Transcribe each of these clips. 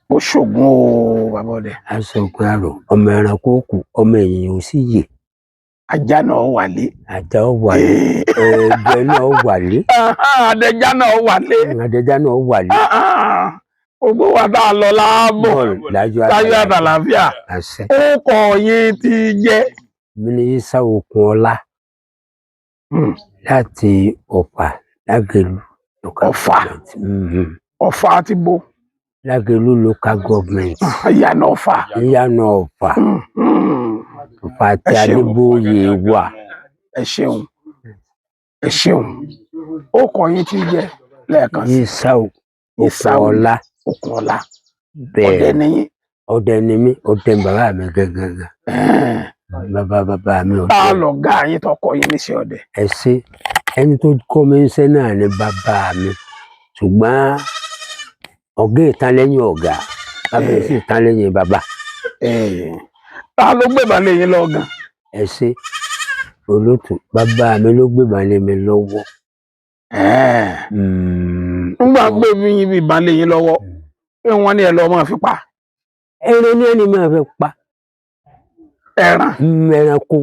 ó ṣògùn o bàbá ọdẹ. aṣọgun àrò ọmọ ẹranko kù ọmọ èèyàn ò sì yè. ajá náà wálé. ajá ó wálé. ẹgbẹ́ náà wálé. adẹja náà wálé. adẹja náà wálé. gbogbo wa tá a lọ láàbọ̀ láyọ̀ àtàlàfíà. ó kọ yín ti jẹ́. Mínísà Okunola láti Ọ̀fà Lágelú. Ọ̀fà àti bo. Lágelú local government. Ìyànà Ọ̀fà. Ìyànà Ọ̀fà. Ọ̀fà àti Adébóyè wà. ẹ ṣeun ẹ ṣeun ó kọ yín tí jẹ́ lẹ́ẹ̀kan sí. Mínísà Okunola. bẹ́ẹ̀ ọdẹ nìyí. ọdẹ ni mí ọdẹ bàbá mi gẹ́gẹ́. bàbá mi ọdẹ. tá a lọ gá yín tó kọ yín níṣẹ́ ọdẹ. ẹ ṣe ẹni tó kọ́ mi níṣẹ́ náà ni bàbá mi ṣùgbọ́n ọ̀gá ìtàn lẹ́yìn ọ̀gá bàbá sì tán lẹ́yìn bàbá. ta ló gbébọn lé yín lọ́gàn. ẹ ṣe olótù bàbá mi ló gbébọn lé mi lọ́wọ́. nígbà gbé mi ìbọn lé yín lọ́wọ́ pé wọ́n ní ẹ lọ́ọ́ máa fi pa. ẹran ní ẹni máa fi pa. ẹran. ẹranko.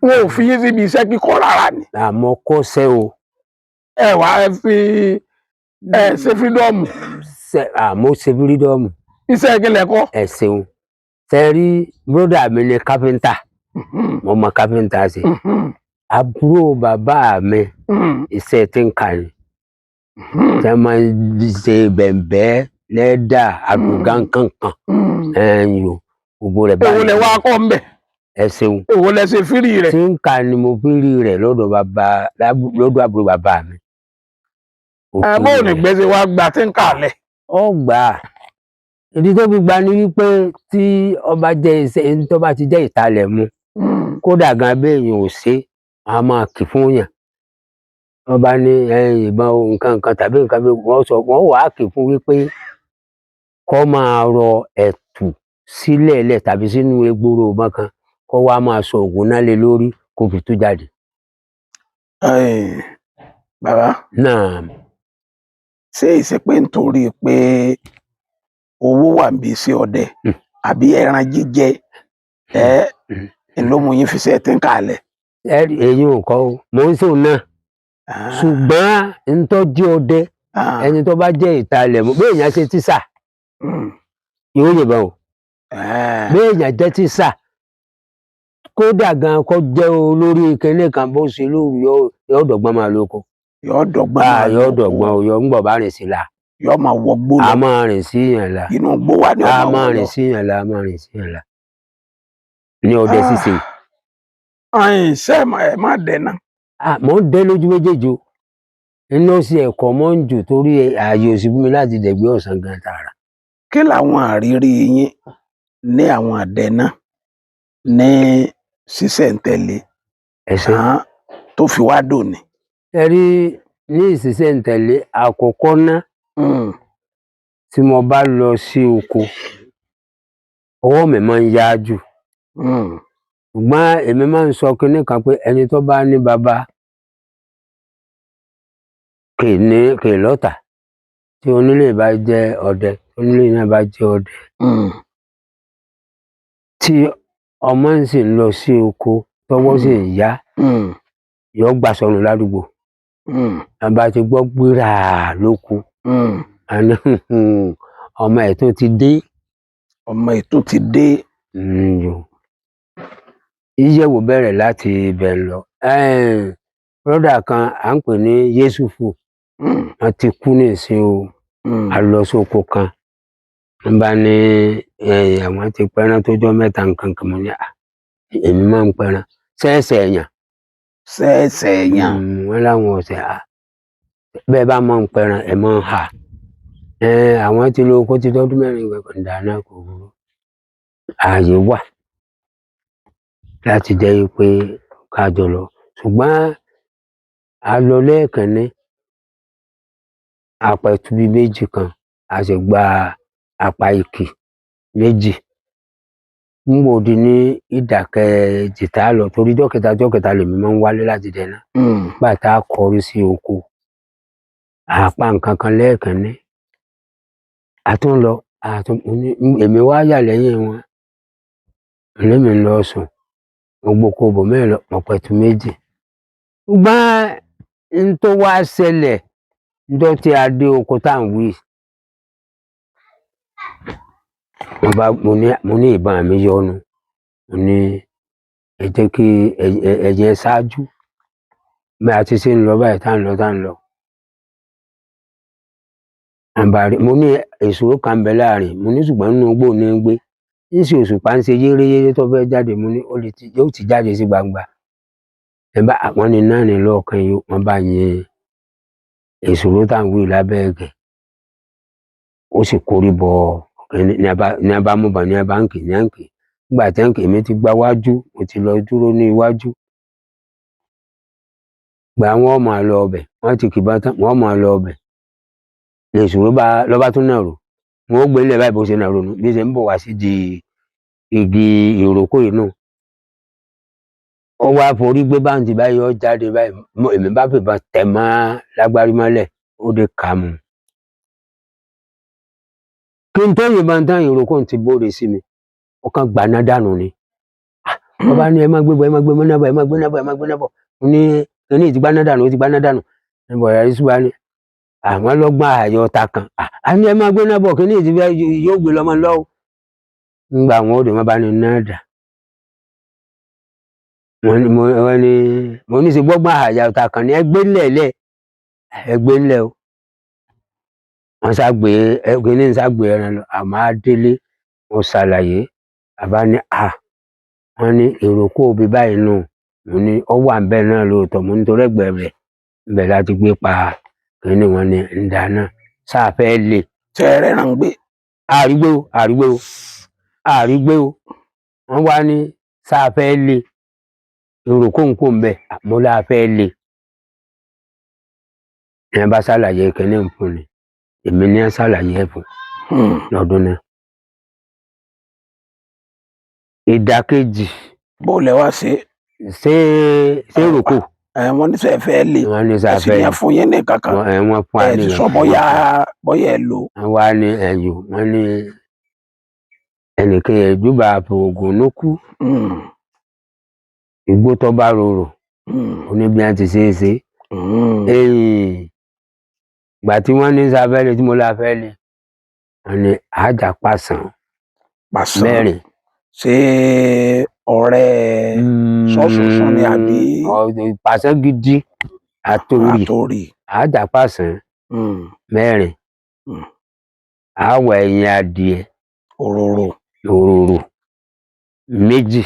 wọn ò fi yín síbi iṣẹ́ kíkọ́ rárá ni. àmọ́ kọ́ṣẹ́ o. ẹ wá ẹ fi ṣe fírídọ́ọ̀mù. àmọ́ ṣe fírídọ́ọ̀mù. iṣẹ́ ìkìlẹ̀ kọ́. ẹ ṣeun ṣe rí bródà mi ní kápẹ́ńtà mo mọ kápẹ́ńtà ṣe àbúrò bàbá mi iṣẹ́ tí ń kà ní tí wọ́n máa ń ṣe bẹ̀m̀bẹ́ lẹ́dà àdùgá kankan ẹ̀yìn gbogbo rẹ̀ báyìí. èwo lẹ wá kọ́ ń bẹ̀. ẹ ṣeun. èwo lẹ ṣe fírì rẹ̀. tí ń kà ní mo fírì rẹ̀ lọ́dọ̀ àbúrò bàbá mi. bó o ní gbèsè wá gba tí ń kà lẹ̀. ó gbà á ìdí tó fi gba ni wípé tí ọba jẹ iṣẹ́ ẹni tó bá ti jẹ́ ìtalẹ̀ mu kódà gan béèyàn ò ṣe a máa kì fún yàn wọn bá ní ìbọn nǹkan tàbí nǹkan bí wọn wàá kì fún wípé kó máa rọ ẹ̀tù sílẹ̀ lẹ̀ tàbí sínú egboro ọmọ kan kó wá máa sọ ògùn náà lé lórí kó fi tú jáde. bàbá. náà. ṣé ìṣepé nítorí pé owó wà níbi iṣẹ́ ọdẹ àbí ẹran jíjẹ ló mú yín fi ṣe tí ń kalẹ̀. èyí ò kọ́ o mò ń sùn náà ṣùgbọ́n ntọ́jú ọdẹ ẹni tó bá jẹ́ ìtalẹ̀ mọ́ bẹ́ẹ̀ yẹn ṣe tíṣà yóò yìnbọn o bẹ́ẹ̀ yẹn jẹ́ tíṣà kódà gan kó jẹ́ olórí kinní kan bó ṣe lóru yóò dọ̀gbọ́n máa lóko. yóò dọ̀gbọ́n o yóò ń bọ̀ bá rìn sí la. yóò máa wọ gbó lọ. a máa rìn sí yàn la. inú gbó wa ni a máa rìn sí yàn la a máa rìn sí yàn la. ní ọdẹ ṣíṣe. ṣé ẹ má dẹ́nà. mò ń dẹ́ lójú méjèèjì o iná sí ẹ̀kọ́ mọ́ ń jù torí ààyè òsì fún mi láti dẹ̀gbẹ́ ọ̀sán gan tààrà. kí làwọn àrírí yín ní àwọn àdẹ́nà ní ṣísẹ̀ntẹ̀lé tó fi wá dòní. ẹ rí ní ìṣísẹ̀ntẹ̀lé àkọ́kọ́ náà tí mo bá lọ sí oko ọwọ́ mi máa ń yá jù ṣùgbọ́n èmi máa ń sọ kinní kan pé ẹni tó bá ní bàbá kì í lọ́tà tí onílé bá jẹ́ ọdẹ onílé náà bá jẹ́ ọdẹ tí ọmọ ń sì ń lọ sí oko tọwọ́ sì ń yá yóò gbà sọnù ládùúgbò bàbá ti gbọ́ gbéra lóko àná ọmọ ẹ̀ tó ti dé. ọmọ ẹ̀ tó ti dé. ìyẹ̀wò bẹ̀rẹ̀ láti ibẹ̀ lọ. brọ́dà kan à ń pè ní Yéṣùfù wọ́n ti kú nísìn o a lọ sóko kan wọ́n bá ní àwọn ti pẹran tó jọ mẹ́ta nǹkan kan mọ́ ní èmi máa ń pẹran ṣẹ́ẹ̀ṣẹ̀ èèyàn. ṣẹ́ẹ̀ṣẹ̀ èèyàn. wọ́n láwọn ọ̀sẹ̀ bẹ́ẹ̀ bá máa ń pẹran ẹ̀ máa ń hà àwọn ti lo oko ti tọ́dún mẹ́rin ìwẹ̀kọ̀ dáná kò burú ààyè wà láti jẹ́ pé ká jọ lọ ṣùgbọ́n a lọ lẹ́ẹ̀kan ní apẹ̀tùbí méjì kan a sì gba apá ìkì méjì ngbòdì ní ìdàkejì tá a lọ torí jọ́kẹta lèmi máa ń wálé láti dẹ́nà gbà tá a kọrí sí oko àpá nǹkan kan lẹ́ẹ̀kan ní àtún lọ èmi wá yà lẹ́yìn wọn lèmi ń lọ sùn gbogbo kò bò mẹ́rin lọ ọ̀pẹ̀tù méjì ṣùgbọ́n n tó wá ṣẹlẹ̀ ńjọ́ tí a dé oko tá à ń wí mo ní ìbọn mi yọnu mo ní ẹ jẹ́ kí ẹ̀jẹ̀ ṣáájú bí a ti ṣe ń lọ báyìí tá à ń lọ mo ní èso kan bẹ láàrin mo ní ṣùgbọ́n nínú igbó ní gbé níṣẹ òṣùpá ń ṣe yéreyére tó fẹ́ jáde mo ní yóò ti jáde sí gbangba àwọn ní náà ní lọ́ọ̀kan yìí wọ́n bá yin èso tá à ń wí lábẹ́ ẹ̀gẹ́ ó sì kórí bọ ní a bá mú bọ ní a bá ń kì ní à ń kì nígbà tí à ń kì èmi ti gba wájú mo ti lọ dúró ní iwájú gbà wọ́n máa lọ ọbẹ̀ wọ́n ti kìbọn tán wọ́n máa lọ ọbẹ̀ èso lọ́ba tún nàró wọn ó gbé ilẹ̀ báyìí bó ṣe nàró nù bí ṣe ń bọ̀ wá sí di igi ìrókò yìí náà ó wá forí gbé báǹtì báyìí ó jáde báyìí èmi bá fìbọn tẹ̀ mọ́ lágbárí mọ́lẹ̀ ó dé kà mú kí n tó yìnbọn tán ìrókò ti bóde sí mi ó kàn gbaná dànù ni wọ́n bá ní ẹ má gbé nábọ̀ mo ní kíní ti gbaná dànù ó ti gbaná dànù níbo ẹ̀rọ ìṣúwá ni àwọn lọ́gbọ́n àyọ̀ ọ̀tá kan a ní ẹ má gbé nábọ̀ kíní ti fẹ́ yóò gbé lọ́mọ lọ́wọ́ nígbà àwọn òde wọn bá ní náà dà mo ní ṣe gbọ́gbọ́n àyà ọ̀tá kan ní ẹgbẹ́ ńlẹ̀ o wọ́n ṣàgbé kíní ṣàgbé ẹran lọ àmọ́ adélé mo ṣàlàyé àbá ní wọ́n ní ìrókò òbí báyìí nù mo ní ọ wà ń bẹ náà lóòótọ́ mo ní torí ẹgbẹ́ rẹ̀ ń bẹ láti gbé pa kíní wọn ní ǹda náà sáfẹ́ lè. tẹ́ẹ̀rẹ́ ràn gbé. àrígbé o wọ́n wá ní sáfẹ́ lè ìrókò ń kó ń bẹ mo láfẹ́ lè ní ẹ bá ṣàlàyé kíní ń fún ni èmi ní ẹ ṣàlàyé ẹ fún lọ́dún náà. ìdàkejì. bó lẹ wá ṣe ìrókò. wọ́n ní sẹ fẹ́ lè ẹsìn yẹn fún yín ní kankan ẹ ti sọ bóyá ẹ lò. wọ́n wá ní ẹyọ wọ́n ní ẹnìkan ẹjúbà àfọwọgùn ló kú igbó tó bá rorò oníbi àti ṣeéṣe ìgbà tí wọ́n ní sáfẹ́lẹ̀ tí mo láfẹ́lẹ̀ wọ́n ní àjà pàṣán mẹ́rin. ṣé ọ̀rẹ́ sọ́sùsùn ni àbí. pàṣán gidi àtòrí àjà pàṣán mẹ́rin àwọ̀ ẹ̀yìn adìẹ òróró méjì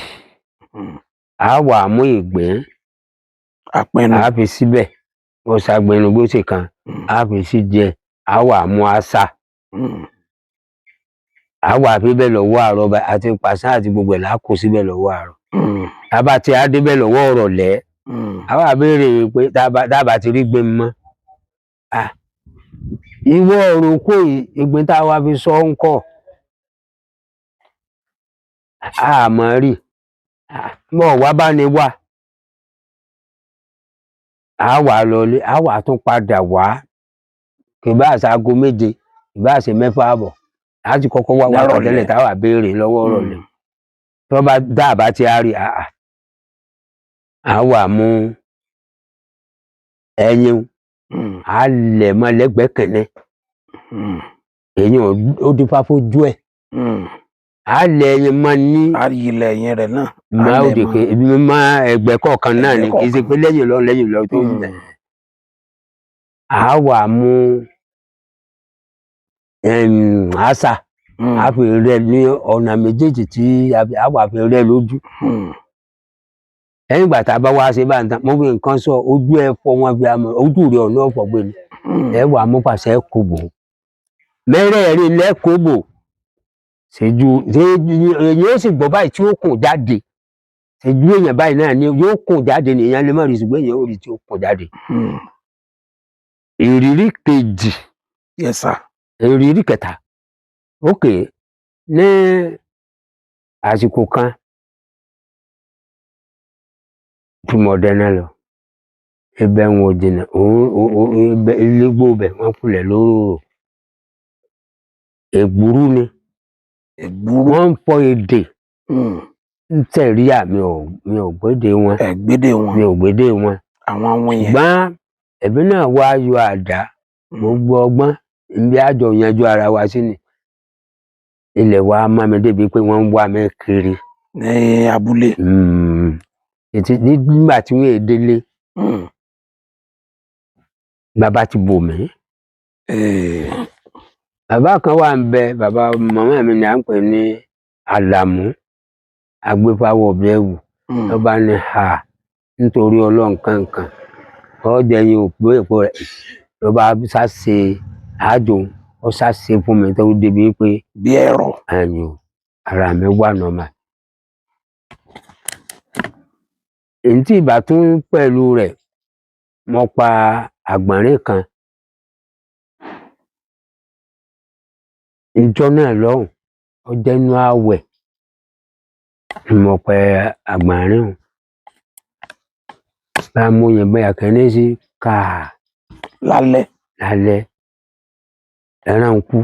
àwọ̀ àmú ìgbín àpinnu àfi síbẹ̀ wọ́n ṣàgbẹ̀nu bó ṣe kan àfi sí díẹ̀ àwọ̀ àmú àṣà àwọ̀ àfi bẹ́ẹ̀ lọ́wọ́ àárọ̀ àti pàṣán àti gbogbo ẹ̀ lákò síbẹ̀ lọ́wọ́ àárọ̀ tábà tí a débẹ̀ lọ́wọ́ ọ̀rọ̀ lẹ́ àwa béèrè pé tábà ti rí gbé mọ́ ìwọ ọ̀rọ̀ kò ìgbín tá a wá fi sọ ń kọ́ àmọ́ rí mọ̀ wá bá ní wà àwa lọlé àwa tún padà wá kì bá àṣàgò 7 ìbá ṣe 6 àbọ̀ láti kọ́kọ́ wá wá tẹ́lẹ̀ táwa béèrè lọ́wọ́ ọ̀rọ̀ lẹ̀ tó bá dáàbá tí a rí àwa mú ẹyin a lẹ̀ mọ́ lẹ́gbẹ̀ẹ́ kẹ̀lẹ́ èyàn ó dífá fojú ẹ̀ a lẹ̀ ẹyin mọ́ ní ilẹ̀ ẹyin rẹ̀ náà máa ó dèkè ibi mọ́ ẹgbẹ́ kọ̀ọ̀kan náà ni kì í ṣe pé lẹ́yìn lọ tó ń bẹ̀ àwa mú àṣà a fi rẹ̀ ní ọ̀nà méjèèjì tí àwa fi rẹ̀ lójú lẹ́yìn ìgbà tá a bá wá ṣe bá ń tán mo fi nǹkan sọ ojú ẹ fọ wọn fi àmọ́ ojú rẹ̀ ọ̀nà ọ̀fọ̀ gbé ni ẹ wà mú pàṣẹ kòbò mẹ́rẹ̀ẹ̀rin lẹ́kọ̀ọ́bò ṣèjú èyí ó sì gbọ́ báyìí tí ó kùn jáde ṣèjú èèyàn báyìí náà ni yóò kùn jáde nìyẹn lè má rí ṣùgbọ́n èèyàn ó rí tí ó kùn jáde. ìrírí kejì ìrírí kẹta ókè ní àsìkò kan tí mo dẹ́nà lọ ẹbẹ̀ wọn ò jìnnà ilé gbó bẹ̀ wọ́n kulẹ̀ lóró ègbúrú ni Ègbúrú. wọ́n ń fọ èdè ń tẹ̀rí mi ò gbédè wọn Ẹ̀gbédè wọn. mi ò gbédè wọn Àwọn yẹn. ṣùgbọ́n ẹ̀mí náà wá yọ àdá gbogbo ọgbọ́n ibi àjọ yanjú ara wa sí ni ilẹ̀ wa má mi débi pé wọ́n ń wá mi kiri ní abúlé. nígbà tí wọ́n délé bàbá ti bò mí. Bàbá kan wà ń bẹ bàbá màmá mi ni à ń pè ní Àlàmú agbéfáwọ̀ bẹ́ẹ̀wù ló bá ní nítorí Ọlọ́run kankan ọ̀ọ́dẹ yìí ò pé èpo rẹ̀ ló bá ṣàṣe àjò ó ṣàṣe fún mi tó débi pé bí ẹ̀rọ ẹ̀yìn ara mi wà nọ́mà. èyí tí ìbá tún pẹ̀lú rẹ̀ mo pa àgbọ̀nrín kan ìjọ náà lọ́hùn ó jẹ́ inú àwẹ̀ mo pa àgbọ̀nrín o bá mo yìnbọn àkànní sí lálẹ́ ẹran kú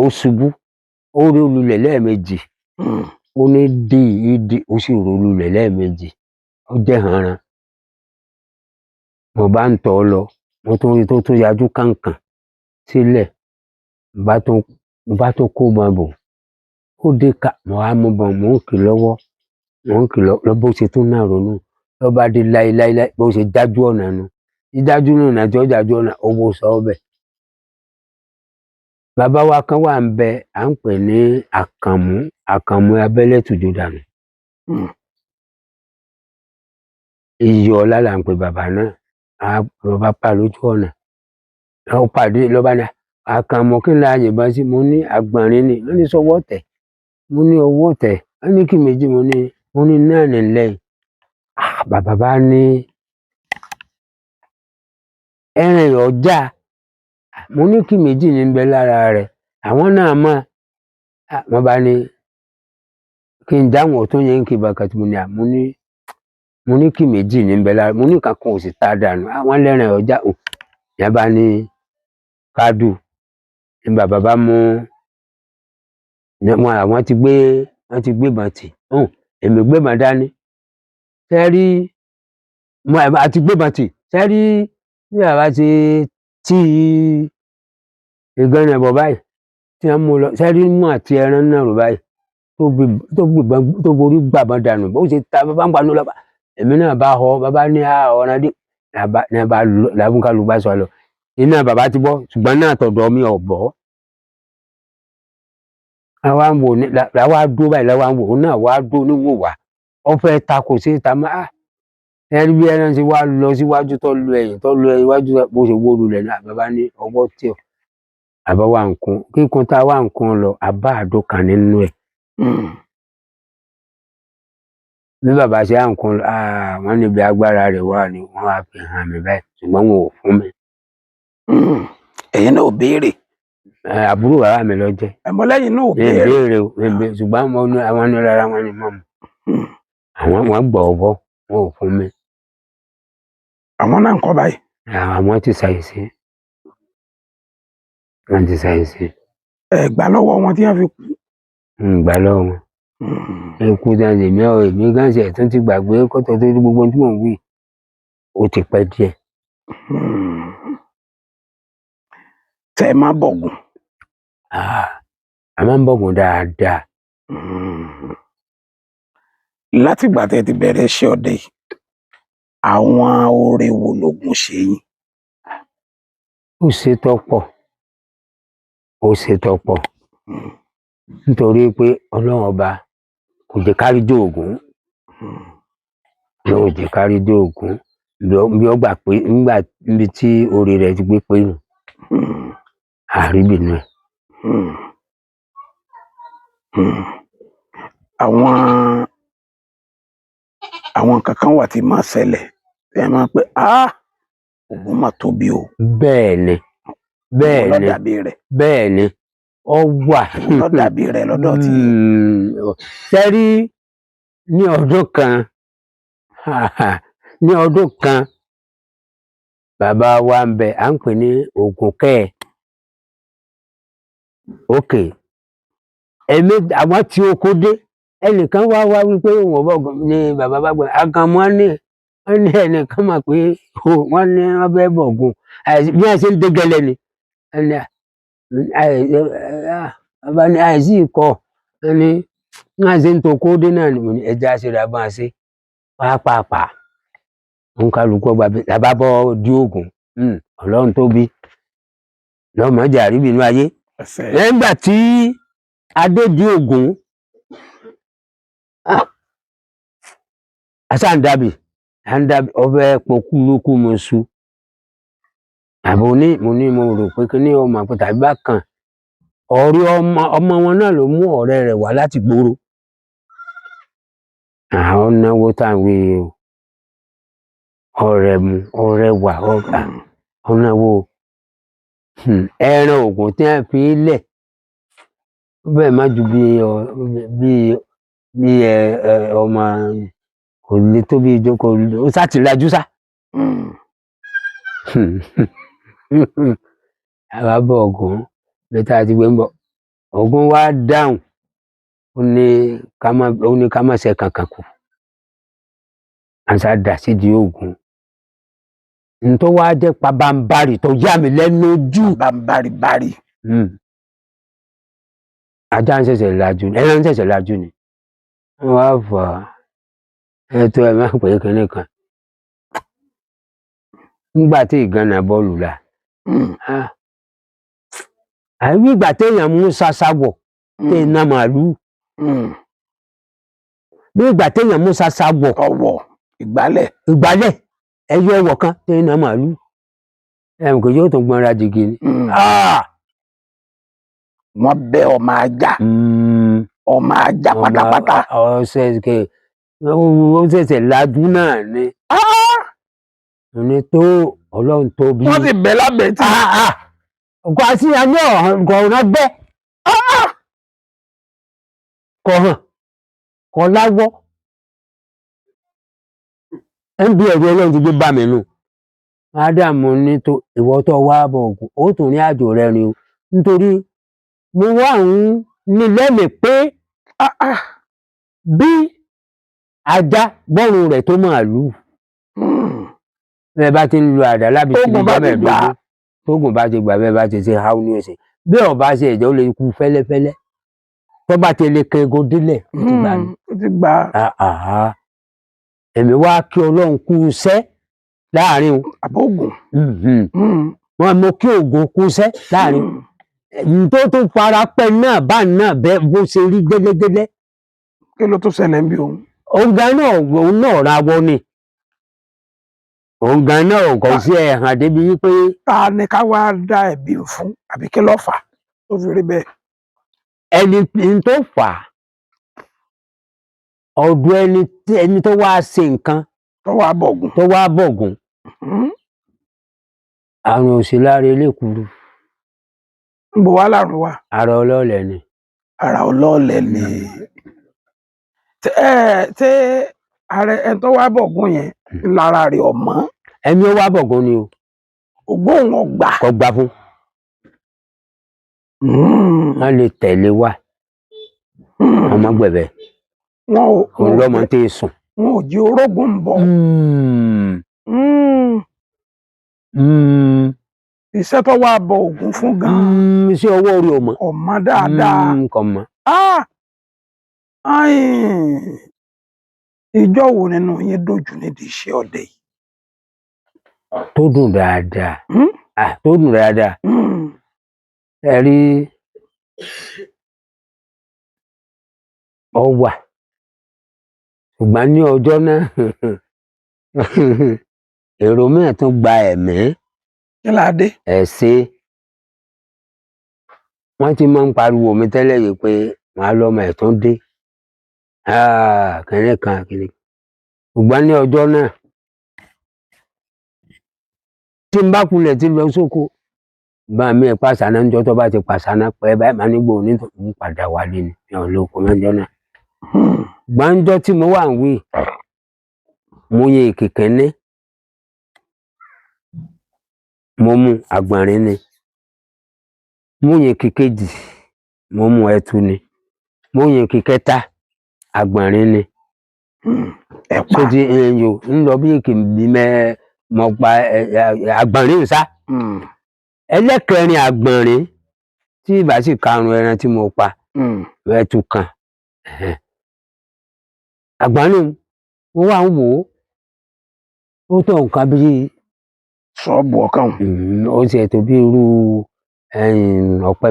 ó ṣubú ó rí olùlẹ̀ lẹ́ẹ̀mejì ó ní dì ó sì rí olùlẹ̀ lẹ́ẹ̀mejì ó jẹ́ hànran mo bá ń tọ́ lọ mo tún rí tó tún yájú kàǹkàn sílẹ̀ mo bá tó kó mọ bò ó dé ká mo á mú bọ̀ mò ń kì lọ́wọ́ bó ṣe tún náà ronú ló bá dé láéláé bó ṣe dájú ọ̀nà nu dídájú náà tí ó dájú ọ̀nà owó sọ ọ́ bẹ̀. Bàbá wa kan wà ń bẹ à ń pè ní Àkànmú abẹ́lẹ̀ tùjọ dànù. Iyì ọlá là ń pè bàbá náà bàbá pa lójú ọ̀nà ó pàdé lọ́ba ní Àkànmú kí n la yìnbọn sí mo ní àgbọ̀nrín ni wọ́n ní sọ́wọ́ tẹ̀ mo ní owó tẹ̀ wọ́n ní kí méjì mo ní náà nílẹ̀ bàbá bá ní ẹran ọjà mo ní kí méjì ní bẹ lára rẹ̀ àwọn náà mọ̀ wọ́n bá ní kí n dáhùn ọ̀tún yẹn kí bàkàtì mo ní kí méjì ní bẹ lára mo ní kankan ò sì ta dànù àwọn lẹ́rìn ọjà yẹn bá ní kádù ní bàbá bá mú àwọn ti gbé bàtì èmi gbé bàtì dání sẹ́rí àti gbé bàtì sẹ́rí bí bàbá ṣe tí ìgànnà bọ̀ báyìí tí wọ́n mú lọ sẹ́rí mú àti ẹran náà rò báyìí tó borí gbàgbọ́n dànù bó ṣe ta bàbá ń panú lọ́ba èmi náà bá họ bàbá ní ọ̀nà dé làbúkálù bá sọ lọ iná bàbá ti bọ́ ṣùgbọ́n náà tọ̀dọ̀ mi ò bọ́ àwa ń wò làwa dúró báyìí làwa ń wò náà wá dúró níwò wá ó fẹ́ ta kò sí ta máa ẹni bí ẹran ṣe wá lọ síwájú tó lu ẹ̀yìn iwájú bó ṣe wó lulẹ̀ náà bàbá ní ọwọ́ tí ò àbá wà ń kún kíkún tá a wà ń kún lọ àbá àdó kan nínú ẹ̀ bí bàbá ṣe à ń kún lọ wọ́n níbi agbára rẹ̀ wà ní wọ́n wá fi hàn mí báyìí ṣùgbọ́n wọn ò fún mi. ẹ̀yin náà ò béèrè. àbúrò bàbá mi lọ jẹ́. ẹ̀mọ́lẹ́yìn náà ò béèrè. béèrè ṣùgbọ́n àwọn ní rárá wọn ni mọ̀ mọ́ àwọn gbọ̀ ọ̀bọ wọn ò fún mi. àwọn náà ń kọ́ báyìí. àwọn ti ṣàìsí. wọ́n ti ṣàìsí. ẹ gbà lọ́wọ́ wọn tí wọ́n fi kú. gbà lọ́wọ́ wọn. ikú dáńdé èmi gánṣẹ́ tó ti gbàgbé kọ́tọ̀ tó ní gbogbo tí mò ń wí ó ti pẹ́ díẹ̀. tẹ́ ẹ má bọ̀gùn. a máa ń bọ̀gùn dáadáa. látìgbà tẹ́ ti bẹ̀rẹ̀ iṣẹ́ ọdẹ yìí àwọn oore wo lògùn ṣe yín. ó ṣe tọ́pọ̀ nítorí pé Ọlọ́run ọba kò jẹ́ kárí dé ògún lọ́wọ́ jẹ́ kárí dé ògún bí ó gbà pé níbi tí oore rẹ̀ ti gbé pé nù àríbìnú ẹ̀. àwọn kankan wà tí máa ṣẹlẹ̀ tí ẹ máa pé ògún mà tóbi o. bẹ́ẹ̀ni ó wà. lọ́dàbí rẹ̀ lọ́dọ̀ tí. sẹ́rí ní ọdún kan bàbá wa ń bẹ à ń pè ní Ògúnkẹ́ ok èmi àwọn tí oko dé ẹnìkan wá wípé òun ọ̀bọ̀ ni bàbá bá gbọ́ àgànmọ́ ní ẹnìkan mọ̀ pé wọ́n ní wọ́n fẹ́ bọ̀gùn bí wọ́n ṣe ń dé gẹ́lẹ́ ni bàbá ní àìsí ikọ̀ ẹni wọ́n ṣe ń to kó dé náà ní ẹja ṣe ra bá ṣe pàápàá òun kálukú ọgbà bàbá bọ́ di oògùn ọlọ́run tó bí lọ́mọdé àríbìnú ayé nígbà tí adé di oògùn asáǹdàbì ọbẹ̀ pọ̀kú lókù mọ̀ṣú àbò mo rò pé kí ní ọmọ àpótà bá kan ọ̀rẹ́ ọmọ wọn náà ló mú ọ̀rẹ́ rẹ̀ wá láti gbòòrò àwọn náwó táwọn ọ̀rẹ́ mu ọ̀rẹ́ wà ọ̀nàwó ẹran oògùn tí wọ́n fi lẹ̀ bẹ́ẹ̀ má ju bí ọmọ kò lè tó bí ìjókòó ó sátìlájú sá àwa bọ Ògún bẹta àti gbé ń bọ Ògún wá dáhùn ó ní ká má ṣe kankan kù àṣà dà sí di Ògún nítorí wàá jẹ pabambarì tó yà mí lẹ́nu jù bambari ajá ń ṣẹ̀ṣẹ̀ lajú ẹran ń ṣẹ̀ṣẹ̀ lajú ni wọ́n wá fà á ẹ̀tọ́ ẹ̀ máa pè é kínní kan nígbà tí ìgànnà bọ́ọ̀lù la àbí ìgbà téèyàn mú ṣaṣawọ̀ téèyàn màálùú bí ìgbà téèyàn mú ṣaṣawọ̀ ọwọ́ ìgbálẹ̀ ẹyọ ọwọ́ kan téèyàn màálùú ẹ̀mí kò yóò tún gbọ́nra jìgì ni. Wọ́n bẹ́ ọmọ ajá pátápátá. Ó ṣẹ̀ṣẹ̀ lajú náà ni. Ní tó ọlọ́run tó bí. Wọ́n sì bẹ́ lábẹ́ tí. Ọkọ̀ àti àní ọ̀rọ̀ gbẹ́. Kọ̀ hàn, kọ̀ láwọ́. Ẹ̀ńbí ẹ̀rọ ọlọ́run ti gbé bá mi nù. Ádámù ní tó ìwọ tó wá bọ̀ Ògún, ó tún ní àjò rẹ̀ ni o. Nítorí mo wá ní lẹ́mìí pé bí ajá gbọ́rùn rẹ̀ tó màálùú bẹ́ẹ̀ bá ti ń lo àdá lábí tí ní gbàmẹ̀ẹ́dógún tógùn bá ti gbà bẹ́ẹ̀ bá ti ṣe háú ní ẹsẹ̀ bí ọba ṣe ẹ̀jẹ̀ ó lè kú fẹ́lẹ́fẹ́lẹ́ tó bá ti lè kẹ ego délẹ̀ ó ti gbà èmi wá kí ọlọ́run kú iṣẹ́ láàrin àbógun wọn mo kí Ògún kú iṣẹ́ láàrin tó tún fara pẹ́ náà bá náà bẹ́ẹ̀ bó ṣe rí gẹ́lẹ́gẹ́lẹ́. Kí ló tún ṣẹlẹ̀ ń bí òun. Ọ̀gá náà òun náà rawọ́ ni ọ̀gá náà kò sí ẹ̀hàn débi wípé. Ta ni ká wá dá ẹ̀bi fún àbí kí ló fà tó fi rí bẹ́ẹ̀. ẹni tó fà ọ̀dọ̀ ẹni tó wá ṣe nǹkan. tó wá bọ̀gùn. àrùn òṣèláre lẹ́kùrú. ń bọ̀ wá lárùn wa. ara ọlọ́ọ̀lẹ̀ ni. Ṣé ààrẹ ẹni tó wá bọ̀gùn yẹn lára rẹ̀ ọ̀mọ́. ẹni ó wá bọ̀gùn ni o. Ògbóhùn ọgbà. kò gbà fún. wọ́n lè tẹ̀lé wa. ọmọ gbẹ̀bẹ̀. òun lọ́mọ tẹ́ sùn. wọn ò jí orógùn ń bọ̀. Iṣẹ́ tó wá bọ Ògún fún gan-an. Iṣẹ́ ọwọ́ orí ọmọ. Ọmọ dáadáa. Kò mọ̀. Ìjọ wo nínú yín dojú nídìí iṣẹ́ ọdẹ yìí. Tó dùn dáadáa. Tó dùn dáadáa. Ẹ rí ọwà ṣùgbọ́n ní ọjọ́ náà èrò mìíràn tún gba ẹ̀mí. Kí la dé. Ẹ̀sìn wọ́n ti máa ń pariwo mi tẹ́lẹ̀ yìí pé màá lọ́mọ ẹ̀ tún dé. Kìnìún kan kìnìún. Ṣùgbọ́n ní ọjọ́ náà tí n bá kulẹ̀ tí lọ sóko bá mi ẹ̀ pàṣánà ńjọ́ tó bá ti pàṣánà pẹ́ báyìí máa nígbò onítọ̀hún padà wálé ni ní olóko mẹ́jọ náà. Gbàǹjọ́ tí mo wà ń wí mo yẹ èkìkẹ́ ní mo mú àgbọ̀nrín ni mo yẹ èkìkejì mo mú ẹtu ni, mo yin kìkẹta àgbọ̀nrín ni. Ẹ̀pà. So ti yo ń lọ bí kì í mo pa àgbọ̀nrín sá. Ẹlẹ́kẹrin àgbọ̀nrín tí ìbá sì karùn ẹran tí mo pa ẹtu kan. Àgbọ̀nrín mo wá ń wò ó tó nǹkan bí ṣọ́ọ̀bù ọkàn. Ó ti ẹ̀ tó bí irú ọ̀pẹ.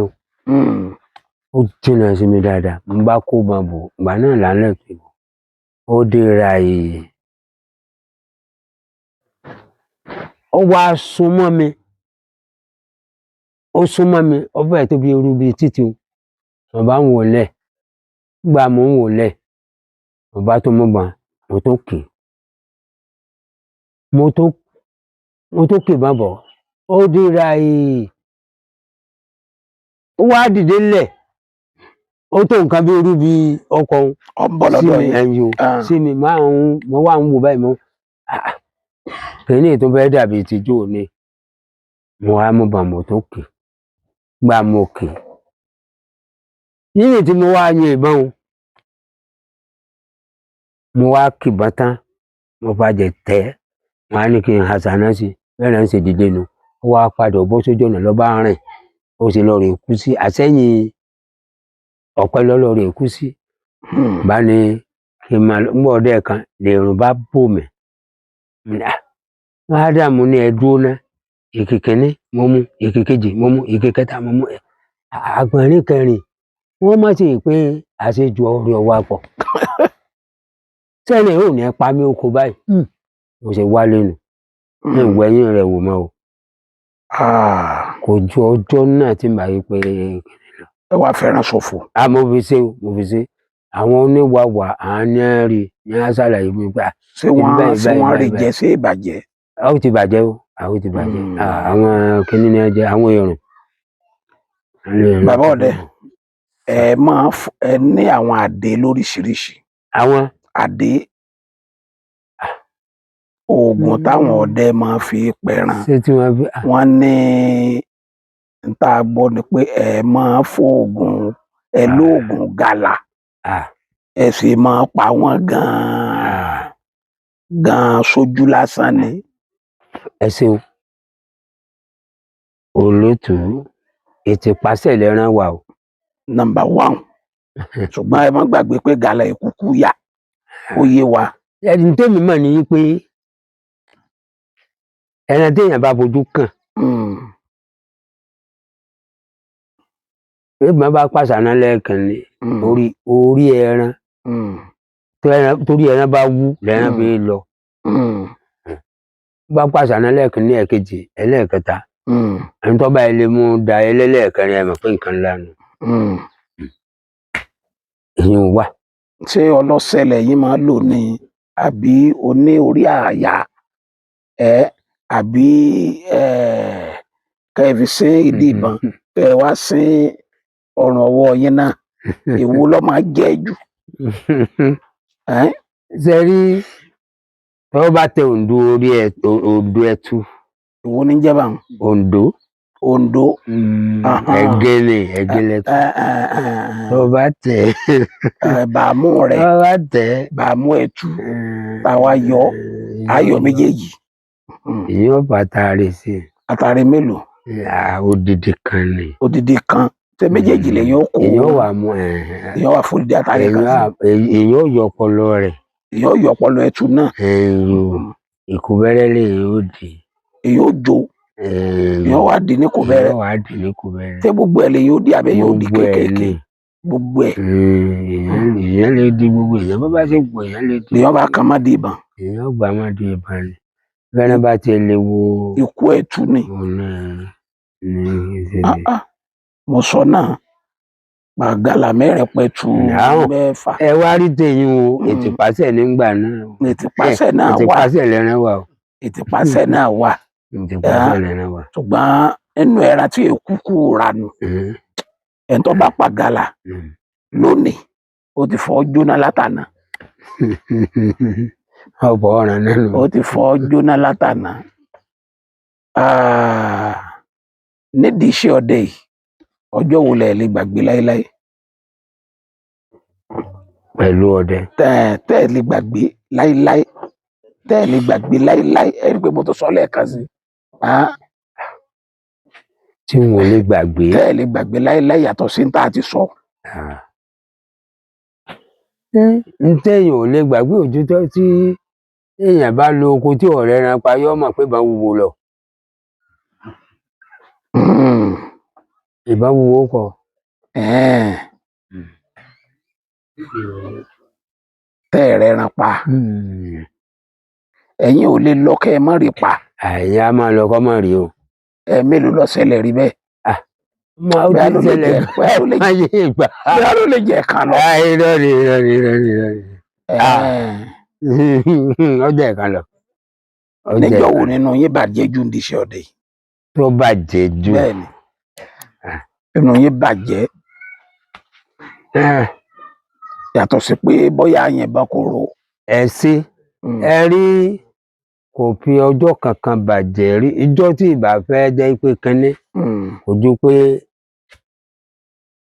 Ó jìnnà sí mi dáadáa, mo bá kó bọ̀ ìgbà náà lálẹ́ pé ó dira yìí. Ó wá súnmọ́ mi, ó fẹ́ tó bí irú bí títì mo bá ń wò lẹ̀, nígbà mo ń wò lẹ̀ mo bá tó mú bọn mo tó kì bá bọ̀, ó dira yìí. Ó wá dìde lẹ̀, ó tó nǹkan bí irú bí ọkọ̀ sí mi mo wá ń wò báyìí mo kìíní tó fẹ́ dàbí tìjú ni mo wá mú bọn mo tó kì, gbà mo kì yìí tí mo wá yin ìbọn mo wá kì bọ́n tán mo fàjẹ̀ tẹ́ wọn á ní kí n hasàná sí bẹ́ẹ̀ náà ń ṣe dìde nu. Ó wá padà bó sójú ọ̀nà lọ bá rìn, ó sì lọ rè kú sí àsẹ́yìn ọ̀pẹ lọ rè kú sí. Bá ní kí n máa lọ ń gbọ́ ọdẹ kan lèrùn bá bò mí. Ádámù ní ẹ dúró ná, ìkì kìíní mo mú, ìkì kejì mo mú, ìkì kẹta mo mú, àgbọ̀nrín kẹrin wọ́n má sì pé àṣejù orí ọwọ́ pọ̀. Sẹ́ni ò ní ẹ pa mí oko báyìí mo ṣe wálé nù ní ìwẹ̀yìn rẹ̀ wò mọ́ o. Kò ju ọjọ́ náà tí màá yí pé ẹ wá fẹ́ràn ṣòfò. Mo fi ṣe àwọn oníwàwà àánẹ́rì ní àṣàlàyé mi gbà. Ṣé wọ́n rí jẹ sí ìbàjẹ́? Ó ti bàjẹ́ o, àwọn ti bàjẹ́. Àwọn kìíní ni ẹ jẹ àwọn èrùn. Bàbá ọdẹ, ẹ ní àwọn àdé lóríṣiríṣi. Àwọn àdé oògùn táwọn ọdẹ máa fi pẹran. Wọ́n ní n tá a gbọ́ ni pé ẹ máa fóògùn ẹ lóògùn gàlà ẹ sì máa pa wọ́n gan sójú lásán ni. Ẹ ṣeun olótù ìtìpásẹ̀ lẹ́ran wà o. Number 1 ṣùgbọ́n ẹ má gbàgbé pé gàlà ìkúkú yà ó yé wa. Ẹni tẹ́mi mọ̀ ní pé ẹran téèyàn bá fojú kàn bí wọ́n bá pàṣánà lẹ́ẹ̀kan ní orí ẹran torí ẹran bá wú lẹ́ran bí lọ. Bá pàṣánà lẹ́ẹ̀kan ní ẹ̀kejì ẹlẹ́ẹ̀kẹta ẹni tó bá ilé mú da ẹlẹ́ẹ̀kẹrin ẹ mọ̀ pé nǹkan ńlá nù. Ìyẹn wà. Ṣé ọlọ́sẹ̀ lẹ́yìn máa lò ní àbí oní orí àyà àbí kẹ́ẹ̀fì sí ìdí ìbọn kẹ́ wá sí ọrùn ọwọ́ yín náà èwo ló máa jẹ́ jù? Ṣe rí tọ́wọ́ bá tẹ òǹdó orí òǹdó ẹtu. Èwo ní jẹ́ báwọn? Òǹdó. Òǹdó. Ẹ̀gẹ́ ni ẹ̀gẹ́ lẹ́tu. Tọ́wọ́ bá tẹ. Bàámú rẹ̀. Tọ́wọ́ bá tẹ. Bàámú ẹtu. Táwa yọ ayọ̀ méjèèjì. Ìyẹn bá taari sí. Àtàrí mélòó? Odidi kan ni. Odidi kan. Ṣé méjèèjì lè yọ kó? Èyàn wà mú èyàn wà fún ìdí àtàrí kan sí. Èyàn yọ ọpọlọ rẹ̀. Èyàn yọ ọpọlọ ẹtu náà. Ìkùbẹ́rẹ́ lè yóò di. Èyàn ó jó. Èyàn wà dì ní kùbẹ́rẹ́. Èyàn wà dì ní kùbẹ́rẹ́. Ṣé gbogbo ẹ̀ lè yóò di àbẹ́ yóò di kéékèèké? Gbogbo ẹ̀. Èyàn lè di gbogbo èyàn bá ṣe pọ̀ èyàn lè di. Èyàn bá kan má di ìbọn. Èyàn gbà má di ìbọn ni. Bẹ́ẹ̀ bá ti lè wo. Ikú ẹtu ni. Mo sọ náà gbàgàlà mẹ́rin pẹ̀tù mẹ́fà. Ẹ wá rí tẹ̀yìn o ìtìpásẹ̀ nígbà náà. Ìtìpásẹ̀ náà wà. Ìtìpásẹ̀ lẹ́ran wà o. Ìtìpásẹ̀ náà wà. Ìtìpásẹ̀ lẹ́ran wà. Ṣùgbọ́n ẹnu ẹran tí èkúkú ranù ẹni tó bá pa gàlà lónìí ó ti fọ́ jóná látànà. Ọ̀pọ̀ ọ̀ràn náà lò. Ó ti fọ́ jóná látànà. Nídìí iṣẹ́ ọdẹ yìí ọjọ́ wo lẹ lè gbàgbé láéláé? Pẹ̀lú ọdẹ. Tẹ́ ẹ lè gbàgbé láéláé, tẹ́ ẹ lè gbàgbé láéláé, ẹ rí i pé mo tó sọ lẹ́ẹ̀kan sí tí wọn ò lè gbàgbé. tẹ́ ẹ lè gbàgbé láéláé yàtọ̀ sí ní tá a ti sọ. N téèyàn ò lè gbàgbé òtítọ́ tí èèyàn bá lo oko tí ọ̀rẹ́ ran pa yọ́ mọ̀ pé ìbọn wúwo lọ. Ìbọn wúwo kọ. Tẹ́ ẹ rẹran pa. Ẹ̀yin ò lè lọ kẹ́ ẹ má rí pa. Ẹ̀yin á máa lọ kọ́ mọ̀ rí o. Mélòó ló ṣẹlẹ̀ rí bẹ́ẹ̀? Bóyá ló lè jẹ́ ẹ̀kan lọ. Ọjọ́ ẹ̀kan lọ. Níjọ́ wo nínú yín bàjẹ́ jù ní iṣẹ́ ọdẹ yìí? Tó bàjẹ́ jù. Bẹ́ẹ̀ni, nínú yín bàjẹ́ yàtọ̀ sí pé bóyá yẹn kò ro. Ẹ sí ẹ rí kò fi ọjọ́ kankan bàjẹ́ rí. Ìjọ́ tí ìbá fẹ́ jẹ́ pé kínní kò ju pé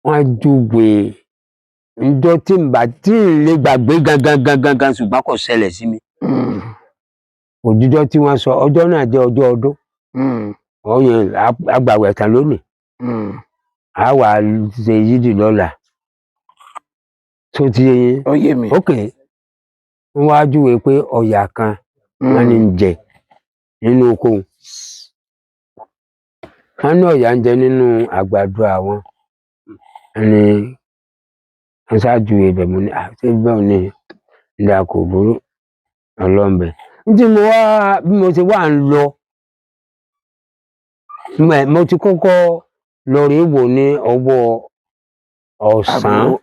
wọ́n júwe ìjọ́ tí n lè gbàgbé gangan ṣùgbọ́n kò ṣẹlẹ̀ sí mi. Òjijọ́ tí wọ́n sọ ọjọ́ náà jẹ́ ọjọ́ ọdún. Ọyàn agbàwẹ̀ tán lónìí. A wà ṣe yídì lọ́la. Tó ti yé yín. Ó yé mi. Ok. Wọ́n wá júwe pé ọ̀yà kan wọ́n ní ń jẹ nínú oko. Wọ́n ní ọ̀yà ń jẹ nínú àgbàdo àwọn. Ẹni wọ́n ṣáájú ibẹ̀ mo ní àti bẹ́ẹ̀ ni ìdá kò burú ọlọ́mbẹ. Bí mo ṣe wà ń lọ, mo ti kọ́kọ́ lọ rí wò ní ọwọ́ ọ̀sán.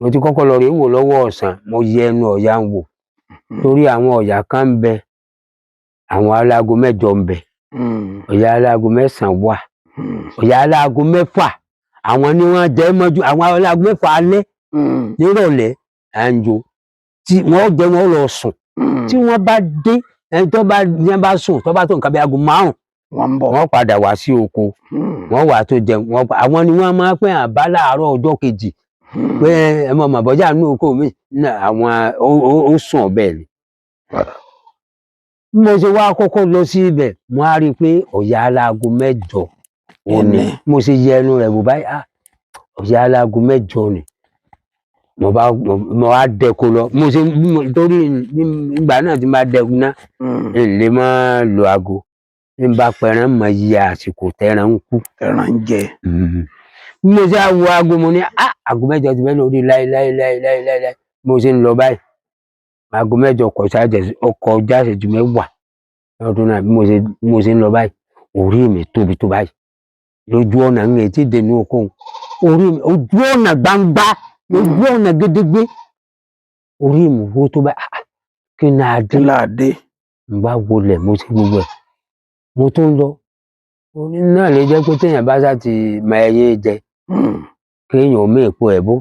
Mo ti kọ́kọ́ lọ rí wò lọ́wọ́ ọ̀sán. Mo yẹ ẹnu ọ̀yà ń wò. Torí àwọn ọ̀yà kan ń bẹ, àwọn alágo 8 ń bẹ. Ọ̀yà alágo 9 wà. Ọ̀yà alágo 6 àwọn ni wọ́n jẹ́ mọ́jú. Àwọn alágo 6 alẹ́ nírọ̀lẹ́ àǹjò tí wọ́n jẹ́ wọ́n lọ sùn. Tí wọ́n bá dé ẹni tó bá sùn tó bá tó nǹkan bí aago 5 wọ́n padà wá sí oko. Wọ́n wà tó jẹun. Àwọn ni wọ́n máa pẹ́ àbá láàárọ̀ ọjọ́ kejì pé ẹ mọ̀ màbọ́jà ní oko mi àwọn ó sùn ọ̀bẹ ni. Mo ṣe wá kọ́kọ́ lọ sí ibẹ̀ mo á rí i pé ọ̀yà alágo 8 òní. Mo ṣe yẹ ẹnu rẹ̀ wò báyìí ọ̀yà alágo 8 ni. Mo wá dẹko lọ. Mo ṣe torí ìgbà náà tí máa dẹkun náà lè má lo aago. Ní bá pẹran mọ iye àsìkò tẹran ń kú. Ẹran ń jẹ. Mo ṣe wo aago mo ní aago 8 ti fẹ́ lórí láéláé. Mo ṣe ń lọ báyìí. Aago 8 ọkọ̀ jáṣẹ́jú 10 lọ́dún náà bí mo ṣe ń lọ báyìí. Orí mi tóbi tó báyìí. Lójú ọ̀nà ń retí dènú oko. Orí mi ojú ọ̀nà gbangba. Lójú ọ̀nà gédégbé. Orí mi wó tó báyìí. Kí ni adé? N bá wọlé mo ṣe gbogbo ẹ̀. Mo tún lọ. Orí náà lè jẹ́ pé téèyàn bá sá ti mọ ẹyẹ jẹ. Kéèyàn ò mú èpo ẹ̀ bó.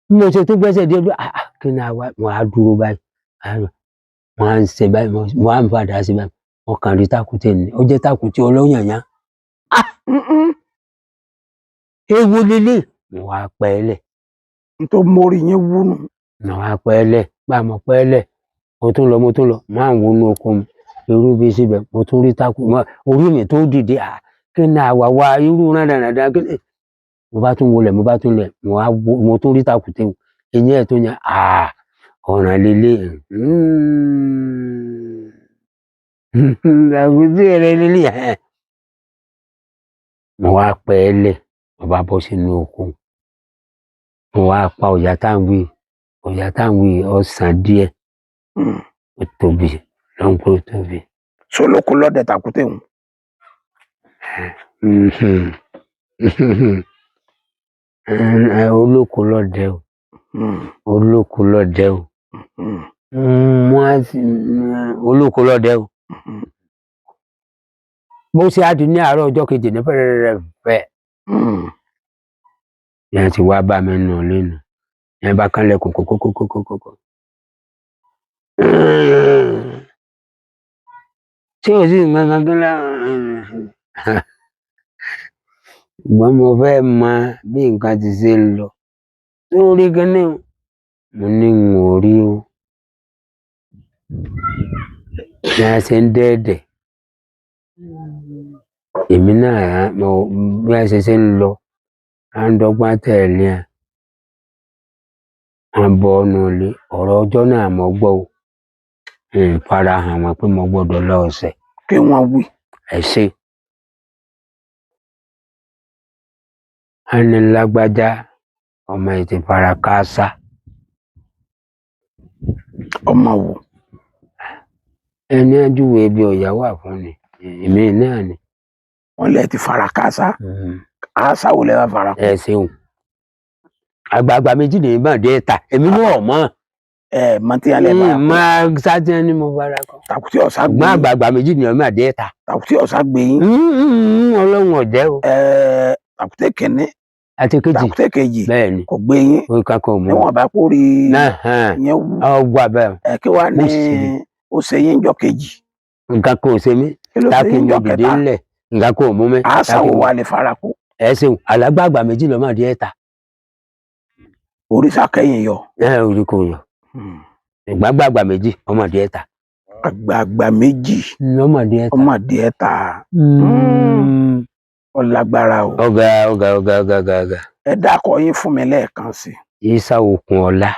Mo ṣe tó gbẹ́sẹ̀ dé kí ni àwa wọ́n á dúró báyìí. Wọ́n á ń ṣe báyìí wọ́n á ń fàdá sí báyìí. Wọ́n kàn rí tàkúté ni. Ó jẹ́ tàkúté ọlọ́yànyán. Ewu lélẹ̀. Mo wá pẹ́ lẹ̀. Tó mórí yín wú nù. Mo wá pẹ́ lẹ̀. Bá mo pẹ́ lẹ̀. Mo tún lọ. Máa ń wo inú oko mi. Irú bí síbẹ̀ mo tún rí tàkúté. Orí mi tó dìde. Kí ni àwa wá irú rán kí ni. Mo bá tún wọlé mo tún rí tàkúté. Eyín ẹ̀ tó yẹn ọ̀ràn lélẹ̀. Tàkúté rẹ̀ lélẹ̀. Mo wá pẹ́ lẹ̀. Mo bá bọ́ sínú oko. Mo wá pa ọ̀yà táǹwì. Ọ̀yà táǹwì ọ̀sán díẹ̀. Ó tóbi. Lọ́nkọ́ ó tóbi. Ṣolóko lọ́dẹ tàkúté òun. Olóko lọ́dẹ o. Olóko lọ́dẹ o. Olóko lọ́dẹ o. Bó ṣe á di ní àárọ̀ ọjọ́ kejì ní fẹ́rẹ́fẹ́. Yẹn ti wá bá mi nù lẹ́nu. Yẹn bá kánlẹ̀kùn kókókókókókó. Tí o sì gangan ṣùgbọ́n mo fẹ́ mọ bí nǹkan ti ṣe ń lọ lórí kíní mo ní n ò rí o bí a ṣe ń dẹ́ẹ̀dẹ̀ èmi náà bí a ṣe ń lọ à ń dọ́gbọ́n tẹ̀lé à ń bọ́ ọ́nù ilé ọ̀rọ̀ ọjọ́ náà mo gbọ́ o farahàn wọn pé mo gbọ́dọ̀ lọ ọ̀sẹ̀. Kí wọ́n wí. Ẹ ṣe. A ní lágbájá ọmọ ẹ̀ ti fara káásá. Ọmọ wo? Ẹni ajúwe ibi ọ̀yà wà fún ni èmi náà ni. Wọ́n lẹ ti fara káásá. Àásá wo lẹ wá fara kú? Ẹ ṣeun. Àgbààgbà méjì ní ìbàdí ẹ̀ta èmi náà mọ̀. Mọ tí a lẹ fara kú. Máa sáájú ni mo fara kú. Tàkùtì ọ̀sá gbé yín. Gbọ́n àgbààgbà méjì ní ìbàdí ẹ̀ta. Tàkùtì ọ̀sá gbé yín. Ọlọ́run ọ̀jẹ́ o. Tàkùtì kìíní. Àti kejì. Tàkùtì kejì. Bẹ́ẹ̀ni. Kò gbé yín. O kankan ò mú. Níwọ̀n bá kó rí yẹn wú. Ọgbà bẹ́ẹ̀. Kí wàá ní ó ṣe yín jọ́ kejì. Nǹkan kan ò ṣe mí. Táàkì mi dìde ńlẹ̀ nǹkan kan ò mú mi. Àásá wo wà lè fara kú? Ẹ ṣeun alágbààgbà méjì lọ́mọdé ẹ̀ta. Òrìṣà kẹ́yìn yọ. Orí kò yọ. Ìgbàgbàgbà méjì ọmọdé ẹ̀ta. Àgbààgbà méjì. Ọmọdé ẹ̀ta. Ọmọdé ẹ̀ta. Ọlágbára o. Ọ̀gá. Ẹ dákọ yín fún mi lẹ́ẹ̀kan sí. Ìsà Òkúnọlá.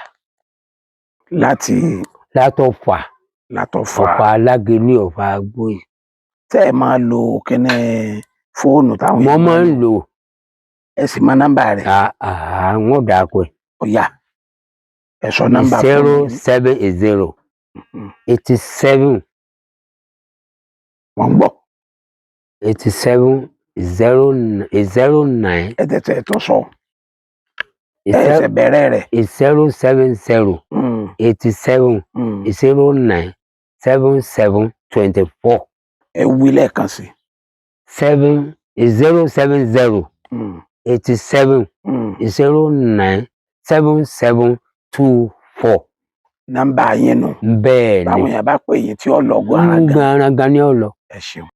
Látọ̀fà. Ọ̀fà Alágẹ̀lú Ọ̀fà Agbóyè. Tẹ́ ẹ máa lo kíní fóònù táwọn èèyàn máa ń lò. Ẹ sì mọ nọ́mbà rẹ̀. Wọ́n dà pé. Ọ̀yà ẹ sọ nọ́mbà fún mi. 0780 87. Wọ́n gbọ́. 87 09. Ẹ tẹ̀tẹ̀ tó sọ. Ẹ ṣe bẹ̀rẹ̀ rẹ̀. 070 87 09 7724. Ẹ wí lẹ́ẹ̀kan sí. 070 87 09 7724. Nọ́mbà yín nù. Bẹ́ẹ̀ ni. Báwọn yẹn bá pè yín tí ó lọ gbọ́ ara gan. Gan ni ó lọ. Ẹ ṣeun.